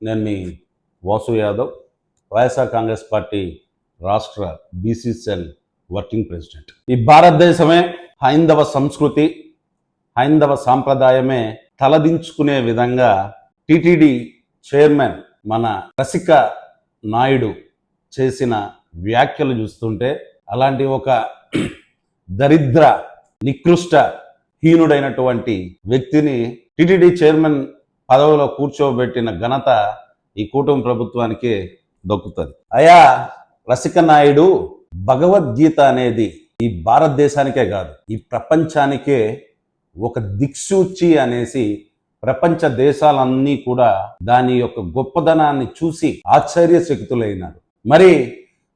నేను మీ వాసు యాదవ్, వైఎస్ఆర్ కాంగ్రెస్ పార్టీ రాష్ట్ర BC cell working president. ఈ భారతదేశమే హైందవ సంస్కృతి, హైందవ సాంప్రదాయమే తలదించుకునే విధంగా టిటిడి చైర్మన్ మన రసిక నాయుడు చేసిన వ్యాఖ్యలు చూస్తుంటే అలాంటి ఒక దరిద్ర నికృష్ట హీనుడైనటువంటి వ్యక్తిని టిటిడి చైర్మన్ పదవిలో కూర్చోబెట్టిన ఘనత ఈ కూటమి ప్రభుత్వానికే దక్కుతుంది. అయా రసిక నాయుడు, భగవద్గీత అనేది ఈ భారతదేశానికే కాదు, ఈ ప్రపంచానికే ఒక దిక్సూచి అనేసి ప్రపంచ దేశాలన్నీ కూడా దాని యొక్క గొప్పదనాన్ని చూసి ఆశ్చర్యచకితులైనారు. మరి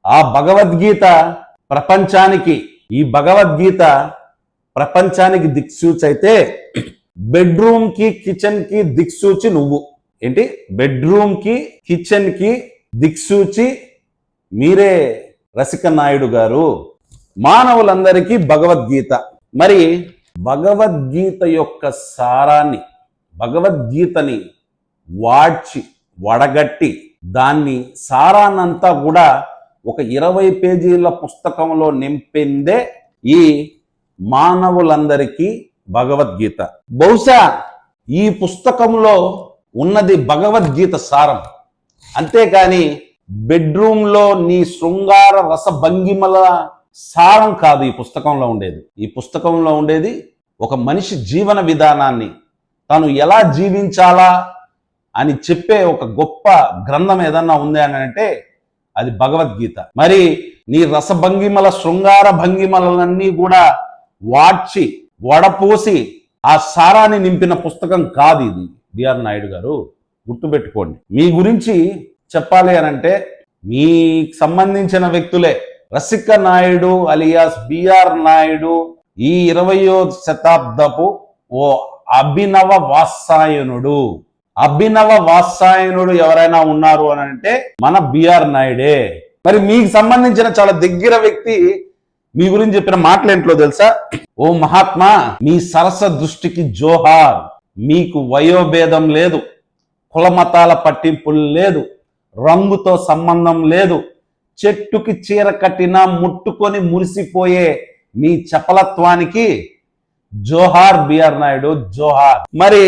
ఆ భగవద్గీత ప్రపంచానికి, ఈ భగవద్గీత ప్రపంచానికి దిక్సూచి అయితే బెడ్రూమ్ కి కిచెన్ కి దిక్సూచి నువ్వు ఏంటి? బెడ్రూమ్ కి కిచెన్ కి దిక్సూచి మీరే రసిక నాయుడు గారు. మానవులందరికీ భగవద్గీత, మరి భగవద్గీత యొక్క సారాన్ని, భగవద్గీతని వాడ్చి వడగట్టి దాన్ని సారాన్నంతా కూడా ఒక 20 పేజీల పుస్తకంలో నింపిందే ఈ మానవులందరికీ భగవద్గీత. బహుశా ఈ పుస్తకంలో ఉన్నది భగవద్గీత సారం, అంతేకాని బెడ్రూమ్లో నీ శృంగార రస భంగిమల సారం కాదు ఈ పుస్తకంలో ఉండేది. ఈ పుస్తకంలో ఉండేది ఒక మనిషి జీవన విధానాన్ని, తాను ఎలా జీవించాలా అని చెప్పే ఒక గొప్ప గ్రంథం ఏదన్నా ఉంది అని అంటే అది భగవద్గీత. మరి నీ రసభంగిమల శృంగార భంగిమలన్నీ కూడా వాడ్చి వడపోసి ఆ సారాన్ని నింపిన పుస్తకం కాదు ఇది. బిఆర్ నాయుడు గారు గుర్తుపెట్టుకోండి. మీ గురించి చెప్పాలి అనంటే మీకు సంబంధించిన వ్యక్తులే. రసిక నాయుడు అలియాస్ బిఆర్ నాయుడు ఈ 20వ శతాబ్దపు ఓ అభినవ వాత్సాయనుడు. అభినవ వాత్సాయనుడు ఎవరైనా ఉన్నారు అని అంటే మన బిఆర్ నాయుడే. మరి మీకు సంబంధించిన చాలా దగ్గర వ్యక్తి మీ గురించి చెప్పిన మాటలు ఏంటో తెలుసా? ఓ మహాత్మా, మీ సరస దృష్టికి జోహార్. మీకు వయోభేదం లేదు, కులమతాల పట్టింపులు లేదు, రంగుతో సంబంధం లేదు, చెట్టుకి చీర కట్టినా ముట్టుకొని మురిసిపోయే మీ చపలత్వానికి జోహార్ బిఆర్ నాయుడు, జోహార్. మరి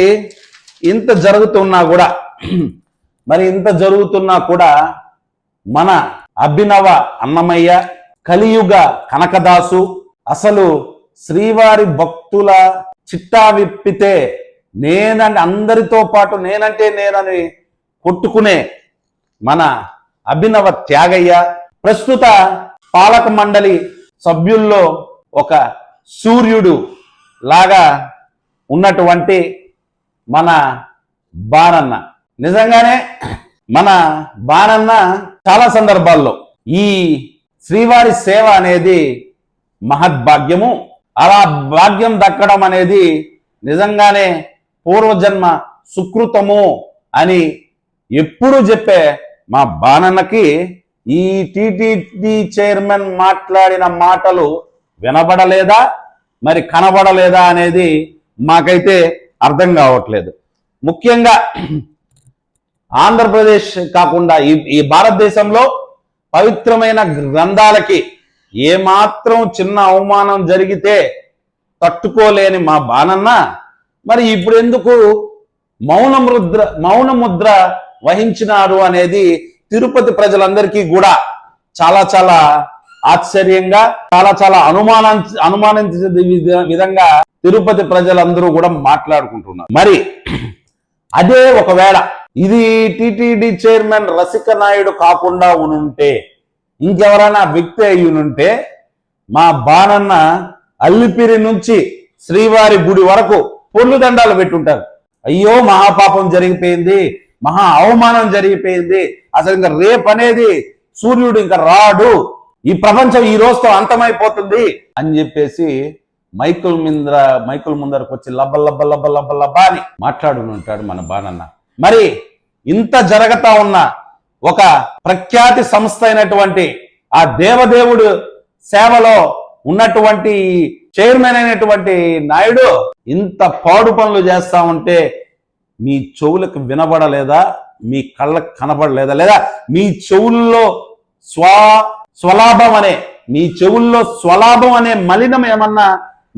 ఇంత జరుగుతున్నా కూడా మన అభినవ అన్నమయ్య, కలియుగ కనకదాసు, అసలు శ్రీవారి భక్తుల చిట్టా విప్పితే నేనంటే అందరితో పాటు నేనంటే నేనని కొట్టుకునే మన అభినవ త్యాగయ్య, ప్రస్తుత పాలక మండలి సభ్యుల్లో ఒక సూర్యుడు లాగా ఉన్నటువంటి మన బాణన్న. నిజంగానే మన బాణన్న చాలా సందర్భాల్లో ఈ శ్రీవారి సేవ అనేది మహద్భాగ్యము. అలా భాగ్యం దక్కడం అనేది నిజంగానే పూర్వజన్మ సుకృతము అని ఎప్పుడు చెప్పే మా బాణన్నకి ఈ టిటిడి చైర్మన్ మాట్లాడిన మాటలు వినబడలేదా, మరి కనబడలేదా అనేది మాకైతే అర్థం కావట్లేదు. ముఖ్యంగా ఆంధ్రప్రదేశ్ కాకుండా ఈ భారతదేశంలో పవిత్రమైన గ్రంథాలకి ఏమాత్రం చిన్న అవమానం జరిగితే తట్టుకోలేని మా బాణన్న మరి ఇప్పుడు ఎందుకు మౌన ముద్ర వహించినారు అనేది తిరుపతి ప్రజలందరికీ కూడా చాలా చాలా ఆశ్చర్యంగా, చాలా చాలా అనుమానించే విధంగా తిరుపతి ప్రజలందరూ కూడా మాట్లాడుకుంటున్నారు. మరి అదే ఒకవేళ ఇది టిటిడి చైర్మన్ రసిక నాయుడు కాకుండా ఉనుంటే, ఇంకెవరైనా వ్యక్తి అయ్యునుంటే మా బాణన్న అల్లిపిరి నుంచి శ్రీవారి గుడి వరకు పొర్లు దండాలు పెట్టుంటారు. అయ్యో మహాపాపం జరిగిపోయింది, మహా అవమానం జరిగిపోయింది, అసలు ఇంకా రేపు అనేది సూర్యుడు ఇంకా రాడు, ఈ ప్రపంచం ఈ రోజుతో అంతమైపోతుంది అని చెప్పేసి మైకుల ముందరకు వచ్చి లబ్బ లబ్బ లబ్బ లబ్బ లబ్బ అని మాట్లాడుకుంటాడు మన బాణన్న. మరి ఇంత జరగతా ఉన్న ఒక ప్రఖ్యాతి సంస్థ అయినటువంటి ఆ దేవదేవుడు సేవలో ఉన్నటువంటి చైర్మన్ అయినటువంటి నాయుడు ఇంత పాడు పనులు చేస్తా ఉంటే మీ చెవులకు వినబడలేదా? మీ కళ్ళకు కనబడలేదా? లేదా మీ చెవుల్లో స్వలాభం అనే మీ చెవుల్లో స్వలాభం అనే మలినం ఏమన్నా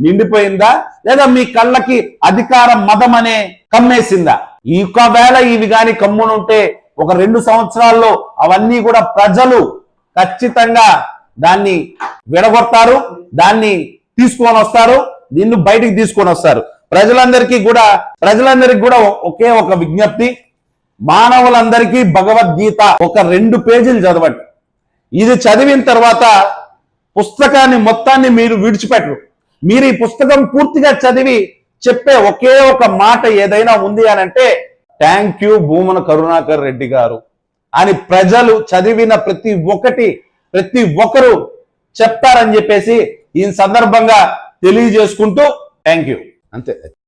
నిండిపోయిందా? లేదా మీ కళ్ళకి అధికార మదం అనే కమ్మేసిందా? ఒకవేళ ఇవి కానీ కమ్మునుంటే ఒక 2 సంవత్సరాల్లో అవన్నీ కూడా ప్రజలు ఖచ్చితంగా దాన్ని విడగొడతారు, దాన్ని తీసుకొని వస్తారు, దీన్ని బయటికి తీసుకొని వస్తారు. ప్రజలందరికీ కూడా ఒకే ఒక విజ్ఞప్తి, మానవులందరికీ భగవద్గీత ఒక 2 పేజీలు చదవండి. ఇది చదివిన తర్వాత పుస్తకాన్ని మొత్తాన్ని మీరు విడిచిపెట్టరు. మీరు ఈ పుస్తకం పూర్తిగా చదివి చెప్పే ఒకే ఒక మాట ఏదైనా ఉంది అని అంటే, థ్యాంక్ యూ భూమన కరుణాకర్ రెడ్డి గారు అని ప్రజలు చదివిన ప్రతి ఒక్కరు చెప్తారని చెప్పేసి ఈ సందర్భంగా తెలియజేసుకుంటూ థ్యాంక్ యూ అంతే.